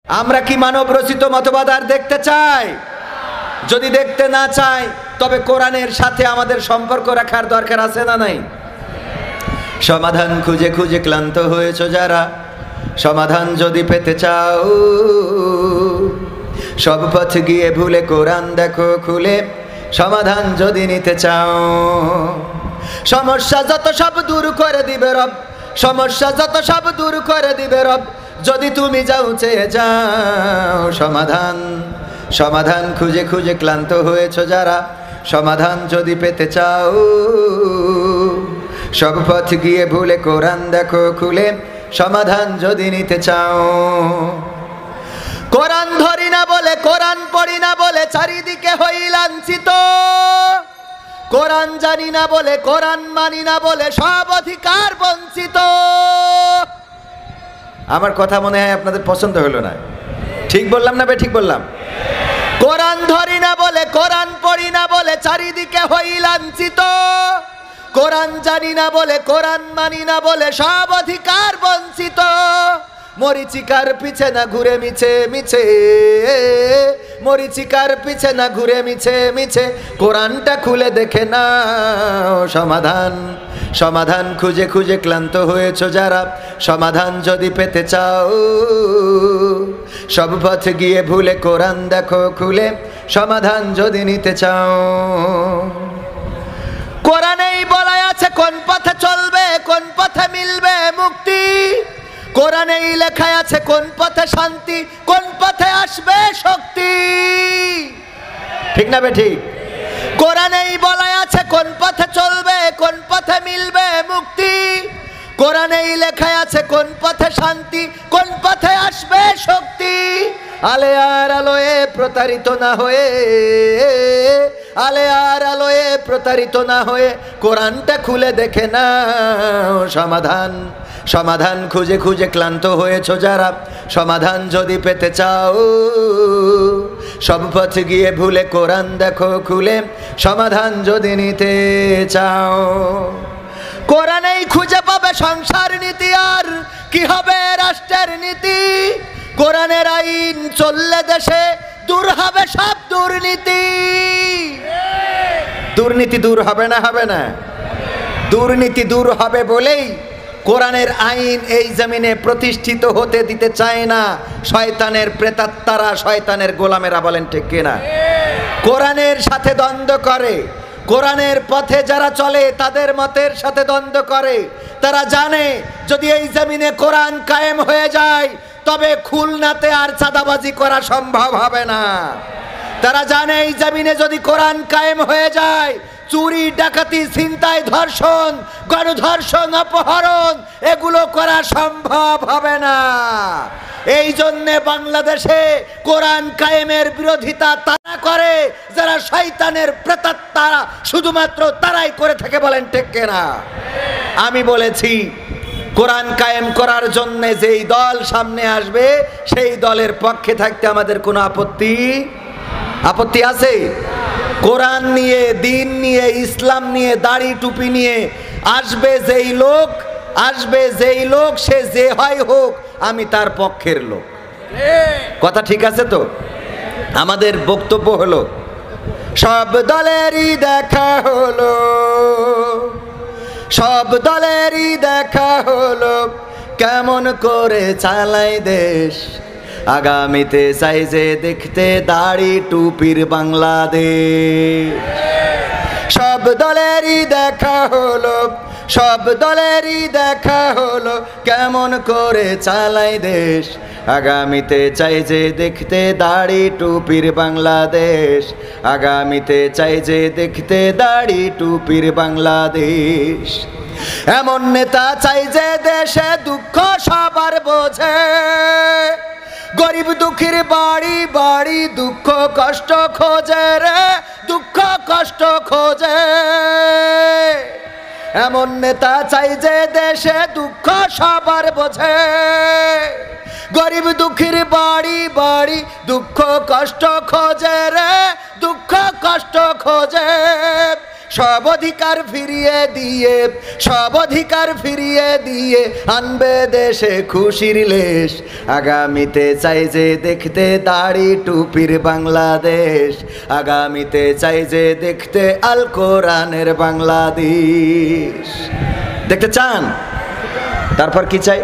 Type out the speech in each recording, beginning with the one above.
আমরা কি মানব রচিত মতবাদ আর দেখতে চাই? যদি দেখতে না চাই তবে কোরআনের সাথে আমাদের সম্পর্ক রাখার দরকার আছে না নাই? সমাধান খুঁজে খুঁজে ক্লান্ত হয়েছো যারা, সমাধান যদি পেতে চাও সব পথ গিয়ে ভুলে কোরআন দেখো খুলে, সমাধান যদি নিতে চাও। সমস্যা যত সব দূর করে দিবে রব, সমস্যা যত সব দূর করে দিবে রব, যদি তুমি যাও চেয়ে যাও। সমাধান সমাধান খুঁজে খুঁজে ক্লান্ত হয়েছো যারা, সমাধান যদি পেতে চাও সব পথ গিয়ে ভুলে কোরআন দেখো খুলে, সমাধান যদি নিতে চাও। কোরআন ধরি না বলে, কোরআন পড়ি না বলে চারিদিকে হই লাঞ্ছিত, কোরআন জানি না বলে, কোরআন মানি না বলে সব অধিকার বঞ্চিত। আমার কথা মনে হয় আপনাদের পছন্দ হলো না, ঠিক বললাম না বে ঠিক বললাম? কোরআন ধরি না বলে, কোরআন পড়ি না বলে চারিদিকে হই লাঞ্ছিত, কোরআন জানি না বলে, কোরআন মানি না বলে সব অধিকার বঞ্চিত। মরিচিকার পিছে না ঘুরে মিছে মিছে, মরিচিকার পিছে না ঘুরে মিছে মিছে, কোরআনটা খুলে দেখে নাও। সমাধান সমাধান খুঁজে খুঁজে ক্লান্ত হয়েছো যারা, সমাধান যদি পেতে চাও সব পথ গিয়ে ভুলে কোরআন দেখো খুলে, সমাধান যদি নিতে চাও। কোরআনেই বলা আছে কোন পথে চলবে, কোন পথে মিলবে মুক্তি, কোরআনেই লেখা আছে কোন পথে শান্তি, কোন পথে আসবে শক্তি। ঠিক না বে ঠিক? কোরআনেই বলা আছে কোন পথে চলবে, কোন পথে মিলবে মুক্তি, কোরআনেই লেখা আছে কোন পথে শান্তি, কোন পথে আসবে শক্তি। আলে আর আলোয়ে প্রতারিত না হয়ে, আলে আর আলোয়ে প্রতারিত না হয়ে কোরআনটা খুলে দেখে নাও। সমাধান সমাধান খুঁজে খুঁজে ক্লান্ত হয়েছো যারা, সমাধান যদি পেতে চাও সব পথ গিয়ে ভুলে কোরআন দেখো খুলে, সমাধান যদি নিতে চাও। কোরআনেই খুঁজে পাবে সংসার নীতি, আর কি হবে রাষ্ট্রের নীতি, কোরআনের আইন চললে দেশে দূর হবে সব দুর্নীতি। দুর্নীতি দূর হবে না? হবে না? দুর্নীতি দূর হবে বলেই কোরআনের আইন এই জমিনে প্রতিষ্ঠিত হতে দিতে চায় না শয়তানের প্রেতাত্মারা, শয়তানের গোলামেরা। বলেন ঠিক কিনা? কোরআনের সাথে দ্বন্দ্ব করে, কোরআনের পথে যারা চলে তাদের মতের সাথে দ্বন্দ্ব করে। তারা জানে যদি এই জমিনে কোরআন কায়েম হয়ে যায় তবে খুলনাতে আর চাঁদাবাজি করা সম্ভব হবে না। তারা জানে এই জমিনে যদি কোরআন কায়েম হয়ে যায় চুরি ডাকাতি ছিনতাই ধর্ষণ গণধর্ষণ অপহরণ এগুলো করা সম্ভব হবে না। এই জন্য বাংলাদেশে কোরআন কায়েমের বিরোধিতা তারা করে যারা শয়তানের প্রেতাত্মারা, শুধুমাত্র তারাই করে থাকে। বলেন ঠিক কিনা? আমি বলেছি কোরআন কায়েম করার জন্য যেই দল সামনে আসবে সেই দলের পক্ষে থাকতে আমাদের কোনো আপত্তি আছে? কোরআন নিয়ে, দিন নিয়ে, ইসলাম নিয়ে, দাড়ি টুপি নিয়ে আসবে যেই লোক, আসবে যেই লোক, সে যে হয় হোক, আমি তার পক্ষের লোক। কথা ঠিক আছে তো? আমাদের বক্তব্য হলো সব দলেরই দেখা হলো, সব দলেরই দেখা হলো কেমন করে চালায় দেশ, আগামীতে চাই যে দেখতে দাড়ি টুপির বাংলাদেশ। সব দলেরই দেখা হলো, সব দলেরই দেখা হলো কেমন করে চালায় দেশ, আগামীতে চাই যে দেখতে দাড়ি টুপির বাংলাদেশ, আগামীতে চাই যে দেখতে দাড়ি টুপির বাংলাদেশ। এমন নেতা চাই যে দেশে দুঃখ সবার বোঝে, গরিব দুঃখীর বাড়ি বাড়ি দুঃখ কষ্ট খোঁজে রে, দুঃখ কষ্ট খোঁজে। এমন নেতা চাই যে দেশে দুঃখ সবার বোঝে, গরিব দুঃখীর বাড়ি বাড়ি দুঃখ কষ্ট খোঁজে রে, দুঃখ কষ্ট খোঁজে। সব অধিকার ফিরিয়ে দিয়ে, সব অধিকার ফিরিয়ে দিয়ে আনবে দেশে খুশির লেশ। আগামীতে চাই যে দেখতে দাড়ি টুপির বাংলাদেশ, আগামীতে চাই যে দেখতে আল কোরআনের বাংলাদেশ। দেখতে চান? তারপর কি চাই?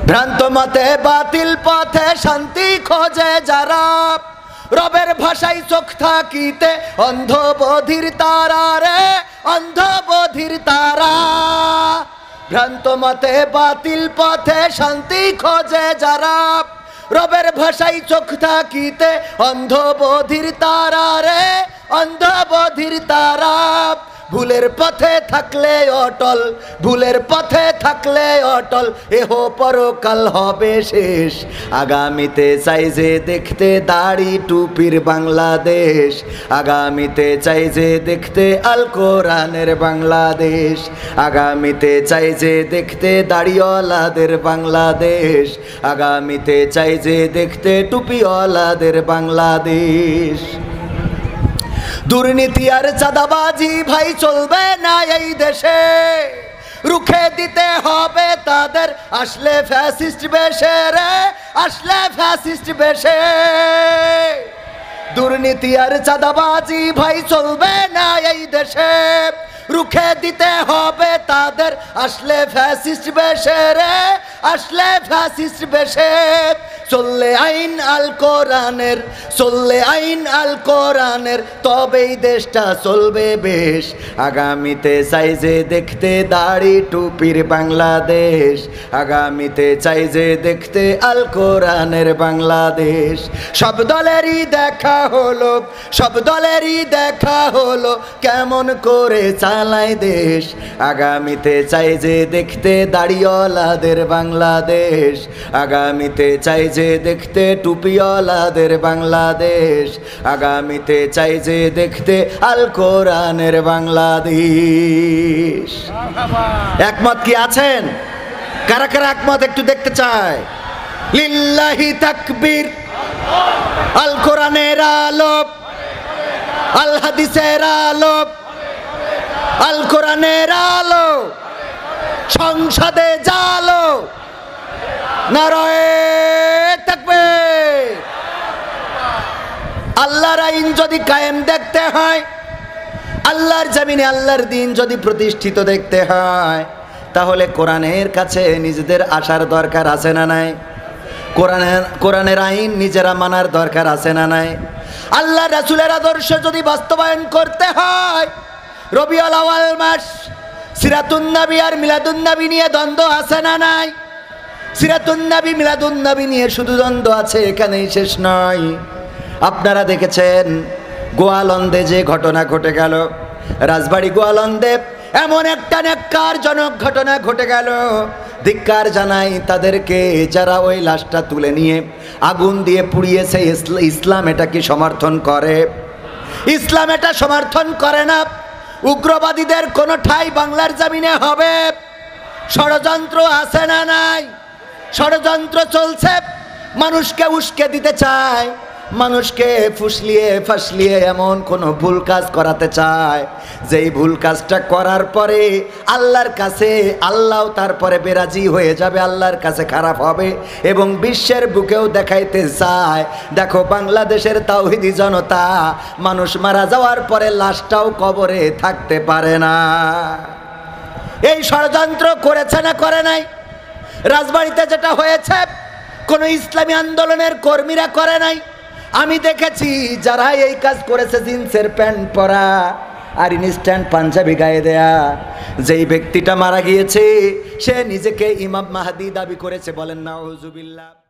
ভ্রান্ত মতে বাতিল পথে শান্তি খোঁজে যারা, রবের ভাষায় চোখ থাকিতে অন্ধ বধির তারা রে, অন্ধ বধির তারা। ভ্রান্ত মতে বাতিল পথে শান্তি খোঁজে যারা, রবের ভাষায় চোখ থাকিতে অন্ধ বধির তারা রে, অন্ধ বধির তারা। ভুলের পথে থাকলে অটল, ভুলের পথে থাকলে অটল, এহ পরকাল হবে শেষ। আগামীতে চাই যে দেখতে দাড়ি টুপির বাংলাদেশ, আগামীতে চাই যে দেখতে আল কোরআনের বাংলাদেশ, আগামীতে চাই যে দেখতে দাড়িওয়ালাদের বাংলাদেশ, আগামীতে চাই যে দেখতে টুপিওয়ালাদের বাংলাদেশ। দুর্নীতি আর চাঁদাবাজি ভাই চলবে না এই দেশে, রুখে দিতে হবে তাদের আসলে ফ্যাসিস্ট বেশে রে, আসলে ফ্যাসিস্ট বেশে। দুর্নীতি আর চাঁদাবাজি ভাই চলবে না এই দেশে, রুখে দিতে হবে তাদের আসলে ফ্যাসিস্ট বেশে রে, আসলে ফ্যাসিস্ট বেশে। চললে আইন আল কোরআনের, চললে আইন আল কোরআনের, তবেই দেশটা চলবে বেশ। আগামীতে চাই যে দেখতে দাড়ি টুপির বাংলাদেশ, আগামীতে চাই যে দেখতে আল কোরআনের বাংলাদেশ। সব দলেরই দেখা হলো, সব দলেরই দেখা হলো কেমন করে চালায় দেশ। আগামীতে চাই যে দেখতে দাড়িওয়ালাদের বাংলাদেশ, আগামীতে চাই যে দেখতে টুপিওয়ালাদের বাংলাদেশ, আগামীতে চাই যে দেখতে আল কোরআনের বাংলাদেশ। একমত কি আছেন? কারা কারা একমত একটু দেখতে চায়? লিল্লাহি তাকবীর। আল কোরআনের আলো, আল হাদিসের আলো, আল কোরআনের আলো, সংসদে জালো, নারায়ে তাকবীর। আল্লাহর আইন যদি কায়েম দেখতে হয়, আল্লাহর জমিনে আল্লাহর দিন যদি প্রতিষ্ঠিত দেখতে হয়, তাহলে কোরআনের কাছে নিজেদের আসার দরকার আছে না নাই? কোরআনের আইন নিজেরা মানার দরকার আছে না নাই? আল্লাহ রাসূলের আদর্শ যদি বাস্তবায়ন করতে হয়, রবিউল আউয়াল মাস, সিরাতুন নবী আর মিলাদুন নবী নিয়ে দ্বন্দ্ব আছে না নাই? সিরাতুন নবী মিলাদুন নবী নিয়ে শুধু দ্বন্দ্ব আছে, এখানেই শেষ নয়। আপনারা দেখেছেন গোয়ালন্দে যে ঘটনা ঘটে গেল, রাজবাড়ী গোয়ালন্দে এমন একটা ন্যাক্কারজনক ঘটনা ঘটে গেল। ধিক্কার জানাই তাদেরকে যারা ওই লাশটা তুলে নিয়ে আগুন দিয়ে পুড়িয়েছে। ইসলাম এটা কি সমর্থন করে? ইসলাম এটা সমর্থন করে না। উগ্রবাদীদের কোনো ঠাঁই বাংলার জমিনে হবে? ষড়যন্ত্র আছে না নাই? ষড়যন্ত্র চলছে, মানুষকে উস্কে দিতে চায়, মানুষকে ফুসলিয়ে ফাসলিয়ে এমন কোনো ভুল কাজ করাতে চায়, যেই ভুল কাজটা করার পরে আল্লাহর কাছে আল্লাহও তারপরে বেরাজি হয়ে যাবে, আল্লাহর কাছে খারাপ হবে এবং বিশ্বের বুকেও দেখাইতে চায়, দেখো বাংলাদেশের তাওহীদি জনতা মানুষ মারা যাওয়ার পরে লাশটাও কবরে থাকতে পারে না। এই ষড়যন্ত্র করেছে না করে নাই? রাজবাড়িতে যেটা হয়েছে কোনো ইসলামী আন্দোলনের কর্মীরা করে নাই। আমি দেখেছি যারা এই কাজ করেছে জিন্সের প্যান্ট পরা আর ইনস্ট্যান্ট পাঞ্জাবি গায়ে দেয়া। যেই ব্যক্তিটা মারা গিয়েছে সে নিজেকে ইমাম মাহদি দাবি করেছে, বলেন নাউজুবিল্লাহ।